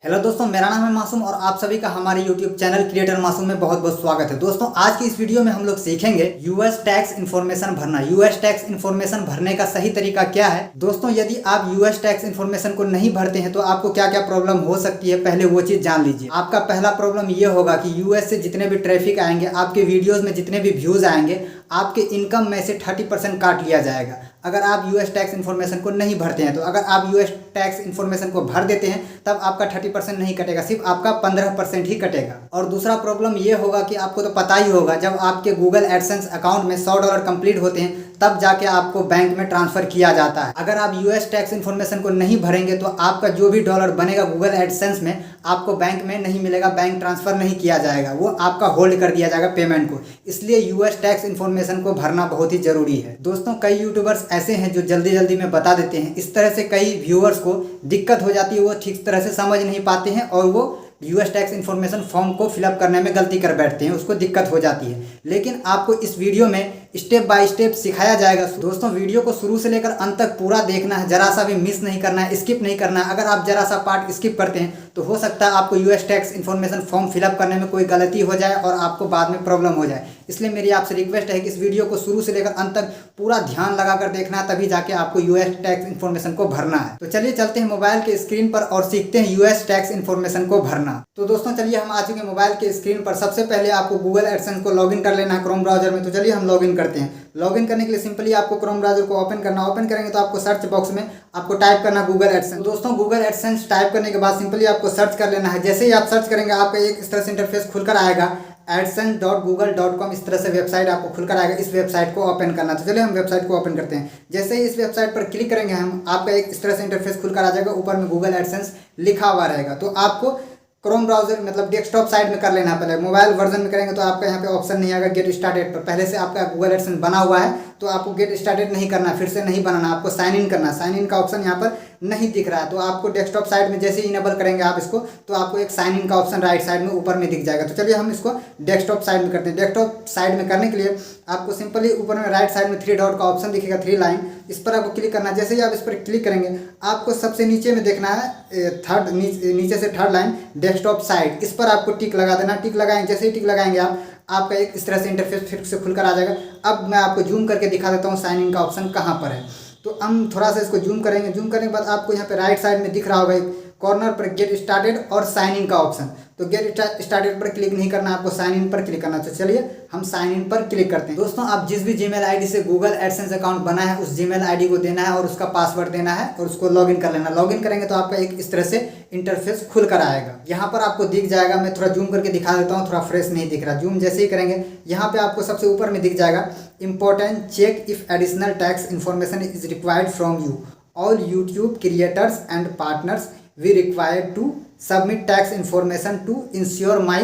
Hello दोस्तों, मेरा नाम है मासूम और आप सभी का हमारे यूट्यूब चैनल क्रिएटर मासूम में बहुत बहुत स्वागत है। दोस्तों, आज की इस वीडियो में हम लोग सीखेंगे यूएस टैक्स इन्फॉर्मेशन भरना। यूएस टैक्स इन्फॉर्मेशन भरने का सही तरीका क्या है। दोस्तों, यदि आप यूएस टैक्स इन्फॉर्मेशन को नहीं भरते हैं तो आपको क्या क्या प्रॉब्लम हो सकती है, पहले वो चीज जान लीजिए। आपका पहला प्रॉब्लम ये होगा कि यूएस से जितने भी ट्रैफिक आएंगे, आपके वीडियोज में जितने भी व्यूज आएंगे, आपके इनकम में से 30% काट लिया जाएगा अगर आप यूएस टैक्स इन्फॉर्मेशन को नहीं भरते हैं। तो अगर आप यूएस टैक्स इन्फॉर्मेशन को भर देते हैं तब आपका 30% नहीं कटेगा, सिर्फ आपका 15% ही कटेगा। और दूसरा प्रॉब्लम ये होगा कि आपको तो पता ही होगा, जब आपके गूगल एडसेंस अकाउंट में $100 कंप्लीट होते हैं तब जाके आपको बैंक में ट्रांसफर किया जाता है। अगर आप यूएस टैक्स इन्फॉर्मेशन को नहीं भरेंगे तो आपका जो भी डॉलर बनेगा गूगल एडसेंस में आपको बैंक में नहीं मिलेगा, बैंक ट्रांसफर नहीं किया जाएगा, वो आपका होल्ड कर दिया जाएगा पेमेंट को। इसलिए यूएस टैक्स इन्फॉर्मेशन को भरना बहुत ही जरूरी है। दोस्तों, कई यूट्यूबर्स ऐसे हैं जो जल्दी जल्दी में बता देते हैं। इस तरह से कई व्यूअर्स को दिक्कत हो जाती है, वो ठीक तरह से समझ नहीं पाते हैं और वो यूएस टैक्स इन्फॉर्मेशन फॉर्म को फिलअप करने में गलती कर बैठते हैं, उसको दिक्कत हो जाती है। लेकिन आपको इस वीडियो में स्टेप बाय स्टेप सिखाया जाएगा। दोस्तों, वीडियो को शुरू से लेकर अंत तक पूरा देखना है, जरा सा भी मिस नहीं करना है, स्किप नहीं करना है। अगर आप जरा सा पार्ट स्किप करते हैं तो हो सकता है आपको US tax information form fill up करने में कोई गलती हो जाए और आपको बाद में प्रॉब्लम हो जाए। इसलिए मेरी आपसे रिक्वेस्ट है कि इस वीडियो को शुरू से लेकर अंत तक पूरा ध्यान लगाकर देखना है, तभी जाके आपको यूएस टैक्स इन्फॉर्मेशन को भरना है। तो चलिए चलते हैं मोबाइल के स्क्रीन पर और सीखते हैं यूएस टैक्स इन्फॉर्मेशन को भरना। तो दोस्तों, चलिए हम आ चुके हैं मोबाइल के स्क्रीन पर। सबसे पहले आपको गूगल एडसेंस को लॉगिन कर लेना है क्रोम ब्राउजर में। तो चलिए हम लॉगिन करते हैं। लॉगिन करने के लिए सिंपली आपको क्रोम ब्राउजर को ओपन करना। ओपन करेंगे तो आपको सर्च बॉक्स में आपको टाइप करना गूगल एडसेंस। दोस्तों, गूगल एडसेंस टाइप करने के बाद सिंपली आपको सर्च कर लेना है। जैसे ही आप सर्च करेंगे आपका एक इस तरह से इंटरफेस खुलकर आएगा, adsense.google.com। इस तरह से वेबसाइट आपको खुलकर आएगा। इस वेबसाइट को ओपन करना। तो चलिए हम वेबसाइट को ओपन करते हैं। जैसे ही इस वेबसाइट पर क्लिक करेंगे हम, आपका एक इस तरह से इंटरफेस खुलकर आ जाएगा, ऊपर में गूगल एडसेंस लिखा हुआ रहेगा। तो आपको क्रोम ब्राउजर मतलब डेस्कटॉप साइड में कर लेना है। पहले मोबाइल वर्जन में करेंगे तो आपका यहाँ पे ऑप्शन नहीं आएगा गेट स्टार्टेड पर। पहले से आपका गूगल एडसेंस बना हुआ है तो आपको गेट स्टार्टेड नहीं करना, फिर से नहीं बनाना, आपको साइन इन करना। साइन इन का ऑप्शन यहाँ पर नहीं दिख रहा है तो आपको डेस्कटॉप साइड में जैसे ही इनेबल करेंगे आप इसको, तो आपको एक साइन इन का ऑप्शन राइट साइड में ऊपर में दिख जाएगा। तो चलिए हम इसको डेस्कटॉप साइड में करते हैं। डेस्कटॉप साइड में करने के लिए आपको सिंपली ऊपर में राइट साइड में 3 डॉट का ऑप्शन दिखेगा, 3 लाइन, इस पर आपको क्लिक करना है। जैसे ही आप इस पर क्लिक करेंगे आपको सबसे नीचे में देखना है थर्ड, नीचे से थर्ड लाइन डेस्कटॉप साइड, इस पर आपको टिक लगा देना। टिक लगाएंगे, जैसे ही टिक लगाएंगे आप, आपका एक इस तरह से इंटरफेस फिर से खुलकर आ जाएगा। अब मैं आपको जूम करके दिखा देता हूँ साइन इन का ऑप्शन कहाँ पर है। तो हम थोड़ा सा इसको जूम करेंगे। जूम करने के बाद आपको यहाँ पे राइट साइड में दिख रहा होगा एक कॉर्नर पर गेट स्टार्टेड और साइन इन का ऑप्शन। तो गेट स्टार्टेड पर क्लिक नहीं करना, आपको साइन इन पर क्लिक करना। तो चलिए हम साइन इन पर क्लिक करते हैं। दोस्तों, आप जिस भी जीमेल आईडी से गूगल एडसेंस अकाउंट बना है उस जीमेल आईडी को देना है और उसका पासवर्ड देना है और उसको लॉगिन कर लेना। लॉगिन करेंगे तो आपका एक इस तरह से इंटरफेस खुल कर आएगा। यहाँ पर आपको दिख जाएगा, मैं थोड़ा जूम करके दिखा देता हूँ, थोड़ा फ्रेश नहीं दिख रहा। जूम जैसे ही करेंगे यहाँ पे आपको सबसे ऊपर में दिख जाएगा important check if additional tax information is required from you. All YouTube creators and partners we required to submit tax information to ensure my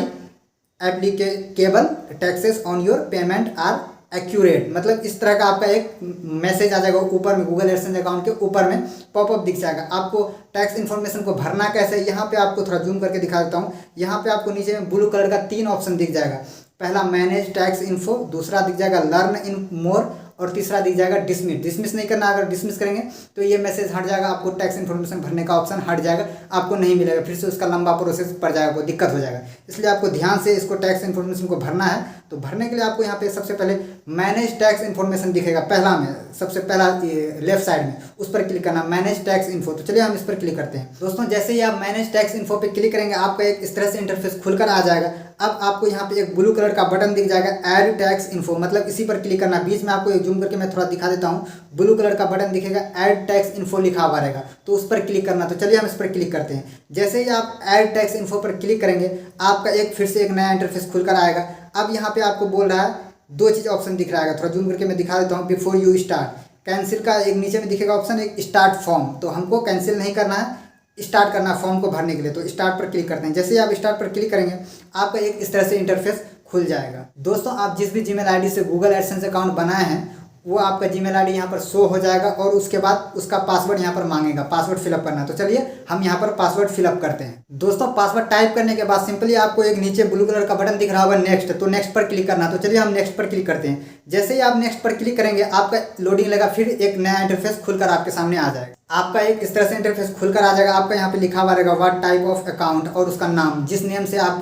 applicable taxes on your payment are accurate. मतलब इस तरह का आपका एक message आ जाएगा ऊपर में, Google AdSense account के ऊपर में पॉपअप दिख जाएगा। आपको टैक्स इन्फॉर्मेशन को भरना कैसे, यहाँ पे आपको थोड़ा जूम करके दिखा देता हूँ। यहाँ पे आपको नीचे में ब्लू कलर का 3 ऑप्शन दिख जाएगा। पहला मैनेज टैक्स इन्फो, दूसरा दिख जाएगा लर्न इन मोर और तीसरा दिख जाएगा डिसमिस। डिसमिस नहीं करना, अगर डिसमिस करेंगे तो ये मैसेज हट जाएगा, आपको टैक्स इन्फॉर्मेशन भरने का ऑप्शन हट जाएगा, आपको नहीं मिलेगा, फिर से उसका लंबा प्रोसेस पड़ जाएगा, कोई दिक्कत हो जाएगा। इसलिए आपको ध्यान से इसको टैक्स इन्फॉर्मेशन को भरना है। तो भरने के लिए आपको यहाँ पे सबसे पहले मैनेज टैक्स इन्फॉर्मेशन दिखेगा, पहला में सबसे पहला लेफ्ट साइड में, उस पर क्लिक करना, मैनेज टैक्स इन्फो। तो चलिए हम इस पर क्लिक करते हैं। दोस्तों, जैसे ही आप मैनेज टैक्स इन्फो पे क्लिक करेंगे आपका एक इस तरह से इंटरफेस खुलकर आ जाएगा। अब आपको यहाँ पे एक ब्लू कलर का बटन दिख जाएगा ऐड टैक्स इन्फो, मतलब इसी पर क्लिक करना। बीच में आपको एक जूम करके मैं थोड़ा दिखा देता हूँ, ब्लू कलर का बटन दिखेगा ऐड टैक्स इन्फो लिखा हुआ रहेगा, तो उस पर क्लिक करना। तो चलिए हम इस पर क्लिक करते हैं। जैसे ही आप ऐड टैक्स इन्फो पर क्लिक करेंगे आपका एक फिर से एक नया इंटरफेस खुलकर आएगा। अब यहाँ पे आपको बोल रहा है 2 चीज़ ऑप्शन दिख रहा है, थोड़ा जूम करके मैं दिखा देता हूँ। बिफोर यू स्टार्ट, कैंसिल का एक नीचे में दिखेगा ऑप्शन, एक स्टार्ट फॉर्म। तो हमको कैंसिल नहीं करना है, स्टार्ट करना फॉर्म को भरने के लिए। तो स्टार्ट पर क्लिक करते हैं। जैसे ही आप स्टार्ट पर क्लिक करेंगे आपका एक इस तरह से इंटरफेस खुल जाएगा। दोस्तों, आप जिस भी जीमेल आईडी से गूगल एडसेंस अकाउंट बनाए हैं वो आपका जीमेल आईडी यहाँ पर शो हो जाएगा और उसके बाद उसका पासवर्ड यहाँ पर मांगेगा, पासवर्ड फिलअप करना। तो चलिए हम यहाँ पर पासवर्ड फिलअप करते हैं। दोस्तों पासवर्ड टाइप करने के बाद सिंपली आपको एक नीचे ब्लू कलर का बटन दिख रहा होगा नेक्स्ट, तो नेक्स्ट पर क्लिक करना। तो चलिए हम नेक्स्ट पर क्लिक करते हैं। जैसे ही आप नेक्स्ट पर क्लिक करेंगे आपका लोडिंग लेगा, फिर एक नया इंटरफेस खुलकर आपके सामने आ जाएगा। आपका एक इस तरह से इंटरफेस खुलकर आ जाएगा। आपका यहाँ पे लिखा हुआ रहेगा व्हाट टाइप ऑफ अकाउंट और उसका नाम, जिस नेम से आप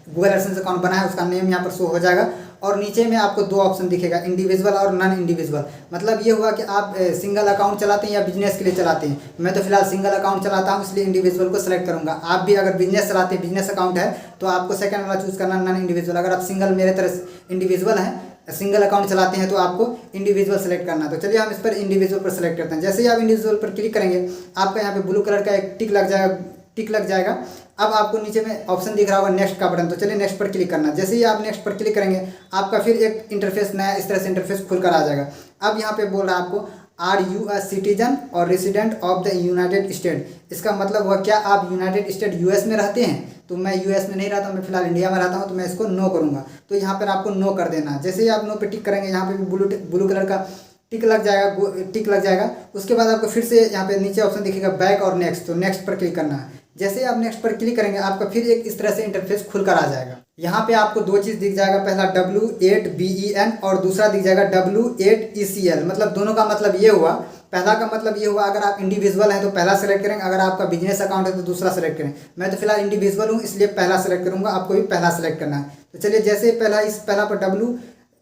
गूगल एडसेंस अकाउंट बनाए उसका नेम यहाँ पर शो हो जाएगा। और नीचे में आपको दो ऑप्शन दिखेगा, इंडिविजुअल और नॉन इंडिविजुअल। मतलब ये हुआ कि आप सिंगल अकाउंट चलाते हैं या बिजनेस के लिए चलाते हैं। मैं तो फिलहाल सिंगल अकाउंट चलाता हूँ, इसलिए इंडिविजुअल को सेलेक्ट करूँगा। आप भी अगर बिजनेस चलाते हैं, बिजनेस अकाउंट है, तो आपको सेकंड वाला चूज करना, नॉन इंडिविजुअल। अगर आप सिंगल मेरे तरह इंडिविजुअल हैं, सिंगल अकाउंट चलाते हैं, तो आपको इंडिविजुअल सेलेक्ट करना। तो चलिए हम इस पर इंडिविजुअल पर सेलेक्ट करते हैं। जैसे ही आप इंडिविजुअल पर क्लिक करेंगे आपका यहाँ पे ब्लू कलर का एक टिक लग जाएगा। अब आपको नीचे में ऑप्शन दिख रहा होगा नेक्स्ट का बटन, तो चलिए नेक्स्ट पर क्लिक करना। जैसे ही आप नेक्स्ट पर क्लिक करेंगे आपका फिर एक इंटरफेस नया इस तरह से इंटरफेस खुलकर आ जाएगा। अब यहाँ पे बोल रहा है आपको आर यू अ सिटीजन और resident of the United state. इसका मतलब हुआ क्या आप यूनाइटेड स्टेट यूएस में रहते हैं? तो मैं यूएस में नहीं रहता हूँ, मैं फिलहाल इंडिया में रहता हूँ, तो मैं इसको नो करूँगा। तो यहाँ पर आपको नो कर देना। जैसे ही आप नो पे टिक करेंगे यहाँ पे भी ब्लू कलर का टिक लग जाएगा। उसके बाद आपको फिर से यहाँ पे नीचे ऑप्शन दिखेगा बैक और नेक्स्ट, तो नेक्स्ट पर क्लिक करना है। जैसे ही आप नेक्स्ट पर क्लिक करेंगे आपका फिर एक इस तरह से इंटरफेस खुलकर आ जाएगा। यहाँ पे आपको दो चीज़ दिख जाएगा, पहला W8BEN और दूसरा दिख जाएगा W8ECL। मतलब दोनों का मतलब ये हुआ, पहला का मतलब ये हुआ अगर आप इंडिविजुअल हैं तो पहला सेलेक्ट करेंग, अगर आपका बिजनेस अकाउंट है तो दूसरा सेलेक्ट करें। मैं तो फिलहाल इंडिविजुअल हूँ इसलिए पहला सेलेक्ट करूँगा, आपको भी पहला सेलेक्ट करना है। तो चलिए जैसे पहला पर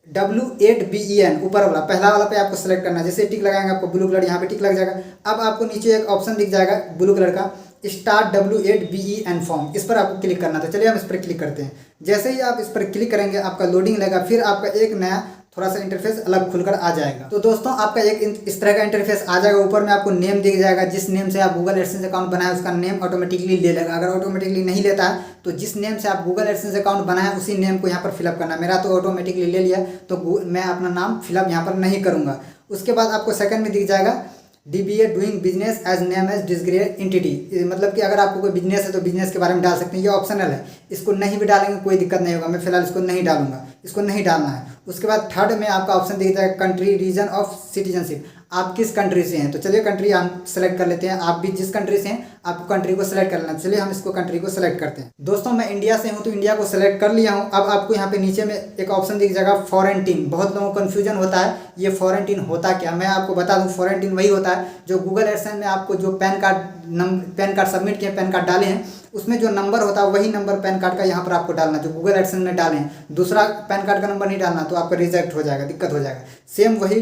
W8BEN ऊपर वाला पहला वाला पे आपको सेलेक्ट करना है। जैसे टिक लगाएंगे आपको ब्लू कलर यहाँ पे टिक लग जाएगा। अब आपको नीचे एक ऑप्शन दिख जाएगा ब्लू कलर का स्टार्ट W8BEN फॉर्म, इस पर आपको क्लिक करना। तो चलिए हम इस पर क्लिक करते हैं। जैसे ही आप इस पर क्लिक करेंगे आपका लोडिंग लेगा, फिर आपका एक नया थोड़ा सा इंटरफेस अलग खुलकर आ जाएगा। तो दोस्तों आपका एक इस तरह का इंटरफेस आ जाएगा। ऊपर में आपको नेम दिख जाएगा, जिस नेम से आप गूगल एडसेंस अकाउंट बनाए उसका नेम ऑटोमेटिकली ले लेगा। अगर ऑटोमेटिकली नहीं लेता है तो जिस नेम से आप गूगल एडसेंस अकाउंट बनाए उसी नेम को यहाँ पर फिलअप करना। मेरा तो ऑटोमेटिकली ले लिया, तो मैं अपना नाम फिलअप यहाँ पर नहीं करूँगा। उसके बाद आपको सेकंड में दिख जाएगा DBA doing business as name as disregarded entity. मतलब कि अगर आपको कोई बिजनेस है तो बिजनेस के बारे में डाल सकते हैं, ये ऑप्शनल है। इसको नहीं भी डालेंगे कोई दिक्कत नहीं होगा, मैं फिलहाल इसको नहीं डालूंगा, इसको नहीं डालना है। उसके बाद थर्ड में आपका ऑप्शन दिख जाएगा कंट्री रीजन ऑफ सिटीजनशिप, आप किस कंट्री से हैं। तो चलिए कंट्री हम सेलेक्ट कर लेते हैं। आप भी जिस कंट्री से हैं आपको कंट्री को सेलेक्ट कर लेना। चलिए हम इसको कंट्री को सेलेक्ट करते हैं। दोस्तों मैं इंडिया से हूं तो इंडिया को सेलेक्ट कर लिया हूं। अब आपको यहाँ पे नीचे में एक ऑप्शन दिख जाएगा फॉरेंटीन। बहुत लोगों को कन्फ्यूजन होता है ये फॉरेंटीन होता क्या, मैं आपको बता दूं। फॉरेंटीन वही होता है जो गूगल एडसेंस में आपको जो पैन कार्ड सबमिट किए, पैन कार्ड डाले हैं, उसमें जो नंबर होता है वही नंबर पैन कार्ड का यहाँ पर आपको डालना जो गूगल एडसेंस में डाले हैं। दूसरा पैन कार्ड का नंबर नहीं डालना, तो आपका रिजेक्ट हो जाएगा, दिक्कत हो जाएगा। सेम वही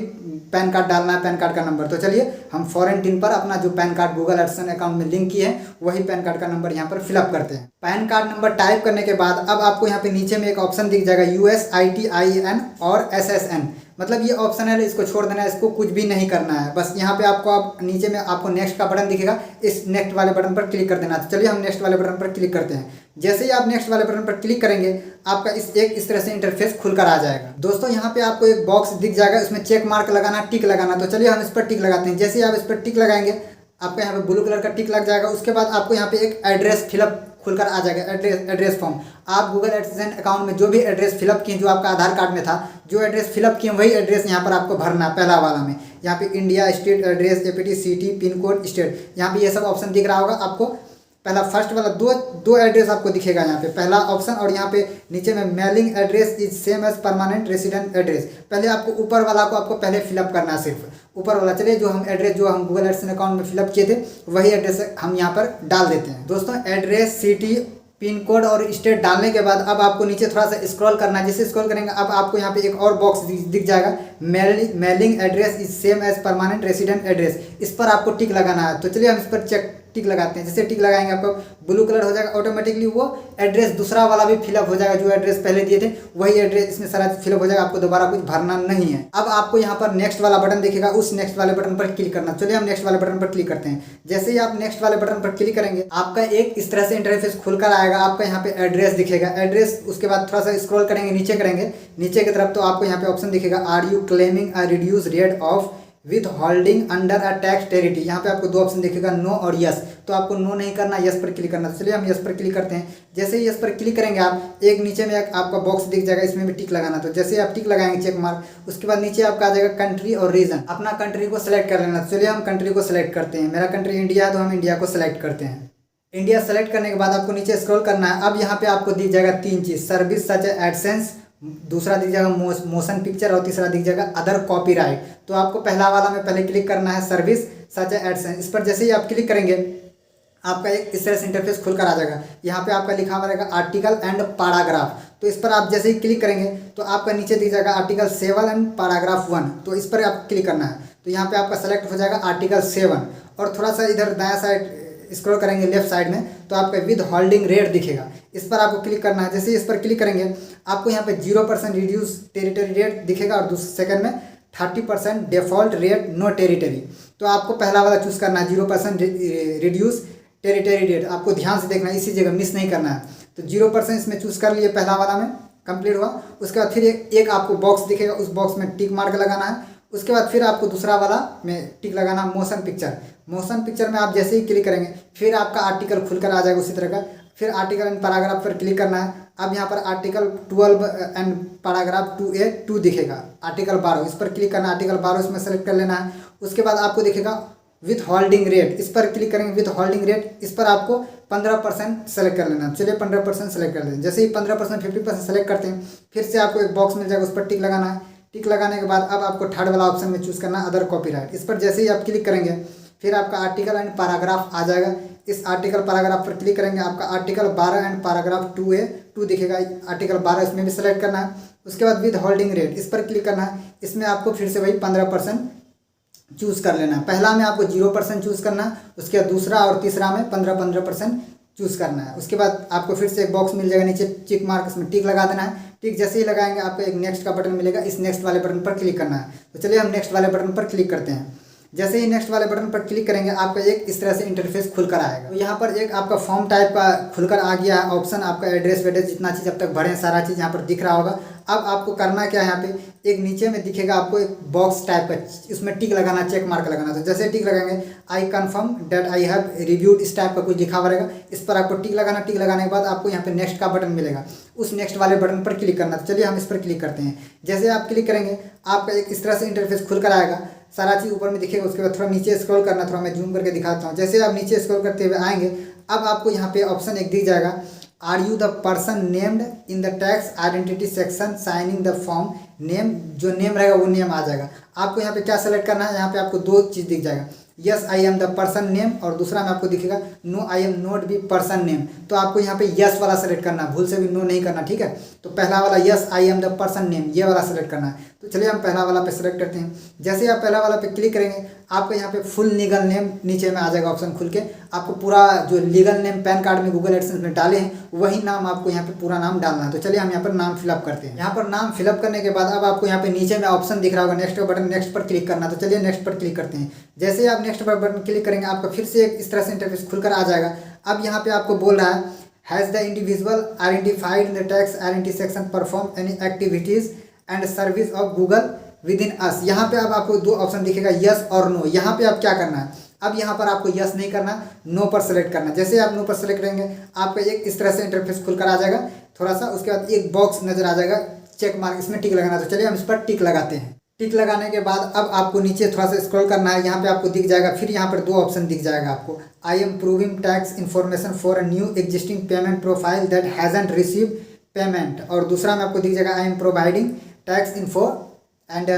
पैन कार्ड डालना है, पैन कार्ड का नंबर। तो चलिए हम फॉरेंटीन पर अपना जो pan card Google AdSense account में लिंक किए हैं वही पैन कार्ड का नंबर यहाँ पर फिलअप करते हैं। पैन कार्ड नंबर टाइप करने के बाद अब आपको यहाँ पे नीचे में एक ऑप्शन दिख जाएगा USITIN और SSN। मतलब ये ऑप्शन है, इसको छोड़ देना है, इसको कुछ भी नहीं करना है। बस यहाँ पे आप नीचे में आपको नेक्स्ट का बटन दिखेगा, इस नेक्स्ट वाले बटन पर क्लिक कर देना। तो चलिए हम नेक्स्ट वाले बटन पर क्लिक करते हैं। जैसे ही आप नेक्स्ट वाले बटन पर क्लिक करेंगे आपका इस तरह से इंटरफेस खुलकर आ जाएगा। दोस्तों यहाँ पे आपको एक बॉक्स दिख जाएगा, उसमें चेक मार्क लगाना, टिक लगाना। तो चलिए हम इस पर टिक लगाते हैं। जैसे ही आप इस पर टिक लगाएंगे आपको यहाँ पे ब्लू कलर का टिक लग जाएगा। उसके बाद आपको यहाँ पे एक एड्रेस फिलअप खुलकर आ जाएगा, एड्रेस फॉर्म। आप गूगल एडसेंस अकाउंट में जो भी एड्रेस फिलअप किए, जो आपका आधार कार्ड में था, जो एड्रेस फिलअप किए वही एड्रेस यहाँ पर आपको भरना। पहला वाला में यहाँ पे India, state address, APT, city, pin code, state, यहाँ पे ये सब ऑप्शन दिख रहा होगा आपको। पहला फर्स्ट वाला दो एड्रेस आपको दिखेगा यहाँ पे, पहला ऑप्शन, और यहाँ पे नीचे में mailing address is same as permanent resident address. पहले आपको ऊपर वाला को आपको पहले फिलअप करना है, सिर्फ ऊपर वाला। चलिए जो हम गूगल एडसेंस अकाउंट में फिलअप किए थे वही एड्रेस हम यहाँ पर डाल देते हैं। दोस्तों एड्रेस, सिटी, पिन कोड और स्टेट डालने के बाद अब आपको नीचे थोड़ा सा स्क्रॉल करना है। जैसे स्क्रॉल करेंगे अब आपको यहाँ पे एक और बॉक्स दिख जाएगा, mailing address is same as permanent resident address. इस पर आपको टिक लगाना है। तो चलिए हम इस पर टिक लगाते हैं। जैसे टिक लगाएंगे आपको ब्लू कलर हो जाएगा, ऑटोमेटिकली वो एड्रेस दूसरा वाला भी फिलअप हो जाएगा। जो एड्रेस पहले दिए थे वही एड्रेस इसमें सारा फिलअप हो जाएगा, आपको दोबारा कुछ भरना नहीं है। अब आपको यहाँ पर नेक्स्ट वाला बटन दिखेगा, उस नेक्स्ट वाले बटन पर क्लिक करना। चलिए हम नेक्स्ट वाले बटन पर क्लिक करते हैं। जैसे ही आप नेक्स्ट वाले बटन पर क्लिक करेंगे आपका एक इस तरह से इंटरफेस खुलकर आएगा। आपका यहाँ पे एड्रेस दिखेगा, एड्रेस, उसके बाद थोड़ा सा स्क्रॉल करेंगे नीचे की तरफ, तो आपको यहाँ पे ऑप्शन दिखेगा are you claiming a reduce rate of withholding under a tax territory. यहाँ पे आपको दो ऑप्शन दिखेगा, नो और यस। तो आपको नो नहीं करना, यस पर क्लिक करना। तो चलिए हम यस पर क्लिक करते हैं। जैसे ही यस पर क्लिक करेंगे आप, एक नीचे में एक आपका बॉक्स दिख जाएगा, इसमें भी टिक लगाना। तो जैसे आप टिक लगाएंगे चेक मार्क, उसके बाद नीचे आपका आ जाएगा कंट्री और रीजन, अपना कंट्री को सिलेक्ट कर लेना। तो चलिए हम कंट्री को सिलेक्ट करते हैं। मेरा कंट्री इंडिया है तो हम इंडिया को सिलेक्ट करते हैं। इंडिया सेलेक्ट करने के बाद आपको नीचे स्क्रॉल करना है। अब यहाँ पे आपको दिख जाएगा तीन चीज, सर्विस सच एडसेंस, दूसरा दिख जाएगा मोशन पिक्चर और तीसरा दिख जाएगा अदर कॉपीराइट। तो आपको पहला वाला में पहले क्लिक करना है, सर्विस सच एडसेंस। इस पर जैसे ही आप क्लिक करेंगे आपका एक इस तरह से इंटरफेस खुलकर आ जाएगा। यहाँ पे आपका लिखा हुआ रहेगा आर्टिकल एंड पैराग्राफ। तो इस पर आप जैसे ही क्लिक करेंगे तो आपका नीचे दिख जाएगा आर्टिकल 7 एंड पैराग्राफ 1। तो इस पर आप क्लिक करना है। तो यहाँ पे आपका सेलेक्ट हो जाएगा आर्टिकल 7 और थोड़ा सा इधर दायां साइड स्क्रॉल करेंगे लेफ्ट साइड में तो आपका विद होल्डिंग रेट दिखेगा, इस पर आपको क्लिक करना है। जैसे इस पर क्लिक करेंगे आपको यहाँ पे 0% रिड्यूस टेरिटरी रेट दिखेगा और दूसरे सेकंड में 30% डिफॉल्ट रेट नो टेरिटरी। तो आपको पहला वाला चूज़ करना है, 0% रिड्यूस टेरिटरी रेट। आपको ध्यान से देखना है, इसी जगह मिस नहीं करना है। तो 0% इसमें चूज़ कर लिए, पहला वाला में कंप्लीट हुआ। उसके बाद फिर एक आपको बॉक्स दिखेगा, उस बॉक्स में टिक मार्क लगाना है। उसके बाद फिर आपको दूसरा वाला में टिक लगाना, मोशन पिक्चर। मोशन पिक्चर में आप जैसे ही क्लिक करेंगे फिर आपका आर्टिकल खुलकर आ जाएगा उसी तरह का। फिर आर्टिकल एंड पैराग्राफ पर क्लिक करना है। अब यहाँ पर आर्टिकल 12 एंड पैराग्राफ 2A 2 दिखेगा, आर्टिकल 12 इस पर क्लिक करना है। आर्टिकल 12 इसमें सेलेक्ट कर लेना है। उसके बाद आपको दिखेगा विथ होल्डिंग रेट, इस पर क्लिक करेंगे विथ होल्डिंग रेट। इस पर आपको 15% सेलेक्ट कर लेना। चलिए 15% सेलेक्ट कर लें। जैसे ही 15% 50% सेलेक्ट करते हैं फिर से आपको एक बॉक्स मिल जाएगा, उस पर टिक लगाना है। टिक लगाने के बाद अब आपको थर्ड वाला ऑप्शन में चूज़ करना है अदर कॉपीराइट। इस पर जैसे ही आप क्लिक करेंगे फिर आपका आर्टिकल एंड पैराग्राफ आ जाएगा। इस आर्टिकल पैराग्राफ पर क्लिक करेंगे आपका आर्टिकल 12 एंड पैराग्राफ 2A 2 दिखेगा, आर्टिकल 12 इसमें भी सेलेक्ट करना है। उसके बाद विद होल्डिंग रेट इस पर क्लिक करना है। इसमें आपको फिर से वही 15% चूज़ कर लेना है। पहला में आपको 0% चूज़ करना है, उसके बाद दूसरा और तीसरा में 15% चूज़ करना है। उसके बाद आपको फिर से एक बॉक्स मिल जाएगा नीचे टिक मार्क, इसमें टिक लगा देना है। टिक जैसे ही लगाएंगे आपको एक नेक्स्ट का बटन मिलेगा, इस नेक्स्ट वाले बटन पर क्लिक करना है। तो चलिए हम नेक्स्ट वाले बटन पर क्लिक करते हैं। जैसे ही नेक्स्ट वाले बटन पर क्लिक करेंगे आपका एक इस तरह से इंटरफेस खुलकर आएगा। तो यहाँ पर एक आपका फॉर्म टाइप का खुलकर आ गया है ऑप्शन, आपका एड्रेस वेड्रेस जितना चीज़ अब तक भरें सारा चीज़ यहाँ पर दिख रहा होगा। अब आपको करना क्या है, यहाँ पे एक नीचे में दिखेगा आपको एक बॉक्स टाइप का, इसमें टिक लगाना, चेक मार्क लगाना। तो जैसे टिक लगाएंगे I confirm that I have reviewed इस टाइप का कुछ लिखा हुआ रहेगा, इस पर आपको टिक लगाना। टिक लगाने के बाद आपको यहाँ पे नेक्स्ट का बटन मिलेगा, उस नेक्स्ट वाले बटन पर क्लिक करना। तो चलिए हम इस पर क्लिक करते हैं। जैसे आप क्लिक करेंगे आपका एक इस तरह से इंटरफेस खुलकर आएगा, सारा चीज़ ऊपर में दिखेगा। उसके बाद थोड़ा नीचे स्क्रॉल करना, थोड़ा मैं जूम करके दिखाता हूँ। जैसे आप नीचे स्क्रॉल करते हुए आएंगे अब आपको यहाँ पे ऑप्शन एक दिख जाएगा, are you the person named in the tax identity section signing the form. Name जो नेम रहेगा वो नेम आ जाएगा। आपको यहाँ पे क्या सेलेक्ट करना है, यहाँ पे आपको दो चीज़ दिख जाएगा, yes I am the person name, और दूसरा में आपको दिखेगा no I am not be person name. तो आपको यहाँ पे यस वाला सेलेक्ट करना है, भूल से भी नो नहीं करना, ठीक है। तो पहला वाला yes I am the person name ये वाला सेलेक्ट करना है। तो चलिए हम पहला वाला पे सेलेक्ट करते हैं। जैसे ही आप पहला वाला पे क्लिक करेंगे आपको यहाँ पे फुल लीगल नेम नीचे में आ जाएगा ऑप्शन खुल के। आपको पूरा जो लीगल नेम पैन कार्ड में गूगल एडसेंस में डाले हैं वही नाम आपको यहाँ पे पूरा नाम डालना है। तो चलिए हम यहाँ पर नाम फिलअप करते हैं। यहाँ पर नाम फिलअप करने के बाद अब आपको यहाँ पे नीचे में ऑप्शन दिख रहा होगा नेक्स्ट का बटन, नेक्स्ट पर क्लिक करना। तो चलिए नेक्स्ट पर क्लिक करते हैं। जैसे ही आप नेक्स्ट पर बटन क्लिक करेंगे आपका फिर से एक इस तरह से इंटरफेस खुलकर आ जाएगा। अब यहाँ पे आपको बोल रहा है has the individual identified in the tax identity section perform any activities and service of Google within us. यहाँ पे अब आपको दो ऑप्शन दिखेगा यस और नो। यहाँ पे आप क्या करना है, अब यहाँ पर आपको यस नहीं करना, नो पर सेलेक्ट करना। जैसे आप नो पर सेलेक्ट करेंगे आपका एक इस तरह से इंटरफेस खुलकर आ जाएगा थोड़ा सा। उसके बाद एक बॉक्स नजर आ जाएगा चेक मार्क, इसमें टिक लगाना। तो चलिए हम इस पर टिक लगाते हैं। टिक लगाने के बाद अब आपको नीचे थोड़ा सा स्क्रॉल करना है। यहाँ पे आपको दिख जाएगा, फिर यहाँ पर दो ऑप्शन दिख जाएगा आपको, I am proving tax information for a new existing payment profile that hasn't receive payment, और दूसरा में आपको दिख जाएगा I am providing tax info and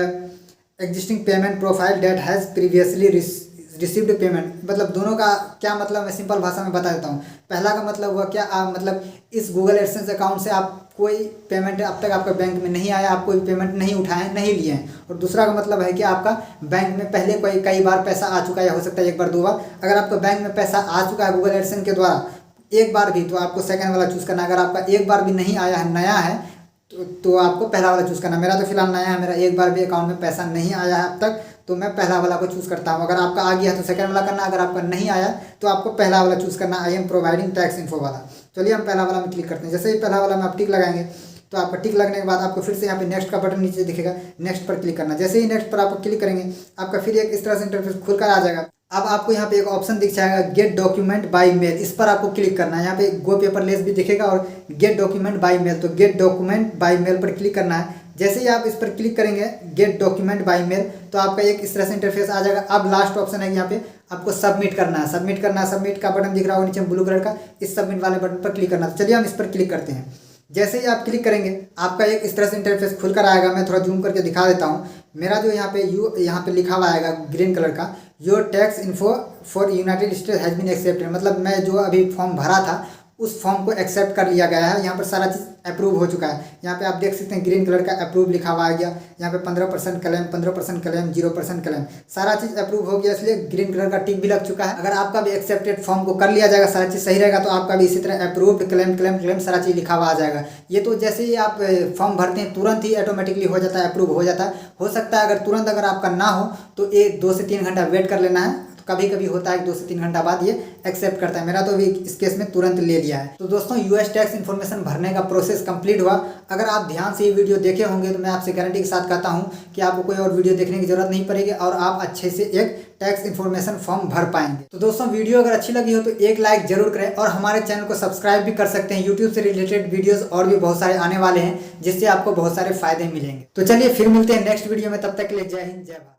existing payment profile that has previously received payment. मतलब दोनों का क्या मतलब मैं सिंपल भाषा में बता देता हूँ। पहला का मतलब हुआ क्या, मतलब इस गूगल एडसेंस अकाउंट से आप कोई पेमेंट अब तक आपका बैंक में नहीं आया, आप कोई पेमेंट नहीं उठाए नहीं लिए हैं। और दूसरा का मतलब है कि आपका बैंक में पहले कई बार पैसा आ चुका है, या हो सकता है एक बार दो बार। अगर आपका बैंक में पैसा आ चुका है गूगल एडसेंस के द्वारा एक बार भी, तो आपको सेकेंड वाला चूज़ करना। अगर आपका एक बार भी नहीं आया है, नया है, तो आपको पहला वाला चूज़ करना। मेरा तो फिलहाल नया है, मेरा एक बार भी अकाउंट में पैसा नहीं आया है अब तक, तो मैं पहला वाला को चूज़ करता हूँ। अगर आपका आ गया तो सेकंड वाला करना, अगर आपका नहीं आया तो आपको पहला वाला चूज़ करना, आई एम प्रोवाइडिंग टैक्स इन्फो वाला। चलिए हम पहला वाला में क्लिक करते हैं। जैसे ही पहला वाला में आप टिक लगाएंगे तो आपका टिक लगने के बाद आपको फिर से यहाँ पे नेक्स्ट का बटन नीचे दिखेगा, नेक्स्ट पर क्लिक करना। जैसे ही नेक्स्ट पर आप क्लिक करेंगे आपका फिर एक इस तरह से इंटरफेस खुलकर आ जाएगा। अब आपको यहाँ पे एक ऑप्शन दिख जाएगा गेट डॉक्यूमेंट बाय मेल, इस पर आपको क्लिक करना है। यहाँ पे गो पेपरलेस भी दिखेगा और गेट डॉक्यूमेंट बाय मेल, तो गेट डॉक्यूमेंट बाय मेल पर क्लिक करना है। जैसे ही आप इस पर क्लिक करेंगे गेट डॉक्यूमेंट बाय मेल, तो आपका एक इस तरह से इंटरफेस आ जाएगा। अब लास्ट ऑप्शन है यहाँ पे आपको सबमिट करना है, सबमिट का बटन दिख रहा होगा नीचे ब्लू कलर का, इस सबमिट वाले बटन पर क्लिक करना है। तो चलिए हम इस पर क्लिक करते हैं। जैसे ही आप क्लिक करेंगे आपका एक इस तरह से इंटरफेस खुलकर आएगा। मैं थोड़ा जूम करके दिखा देता हूँ। मेरा जो यहाँ पे लिखा हुआ आएगा ग्रीन कलर का, your tax info for United State has been accepted, मतलब मैं जो अभी फॉर्म भरा था उस फॉर्म को एक्सेप्ट कर लिया गया है। यहाँ पर सारा चीज़ अप्रूव हो चुका है। यहाँ पे आप देख सकते हैं ग्रीन कलर का अप्रूव लिखा हुआ आ गया। यहाँ पे 15% क्लेम, 15% क्लेम, 0% क्लेम, सारा चीज़ अप्रूव हो गया, इसलिए ग्रीन कलर का टिक भी लग चुका है। अगर आपका भी एक्सेप्टेड फॉर्म को कर लिया जाएगा, सारा चीज़ सही रहेगा, तो आपका भी इसी तरह अप्रूव्ड क्लेम क्लेम क्लेम सारा चीज़ लिखा हुआ आ जाएगा। ये तो जैसे ही आप फॉर्म भरते हैं तुरंत ही ऑटोमेटिकली हो जाता है, अप्रूव हो जाता है। हो सकता है अगर तुरंत अगर आपका ना हो तो 2 से 3 घंटा वेट कर लेना है। कभी कभी होता है 2 से 3 घंटा बाद ये एक्सेप्ट करता है। मेरा तो अभी इस केस में तुरंत ले लिया है। तो दोस्तों यूएस टैक्स इन्फॉर्मेशन भरने का प्रोसेस कंप्लीट हुआ। अगर आप ध्यान से ये वीडियो देखे होंगे तो मैं आपसे गारंटी के साथ कहता हूँ कि आपको कोई और वीडियो देखने की जरूरत नहीं पड़ेगी और आप अच्छे से एक टैक्स इन्फॉर्मेशन फॉर्म भर पाएंगे। तो दोस्तों वीडियो अगर अच्छी लगी हो तो एक लाइक जरूर करें और हमारे चैनल को सब्सक्राइब भी कर सकते हैं। यूट्यूब से रिलेटेड वीडियोस और भी बहुत सारे आने वाले हैं जिससे आपको बहुत सारे फायदे मिलेंगे। तो चलिए फिर मिलते हैं नेक्स्ट वीडियो में, तब तक के लिए जय हिंद जय भारत।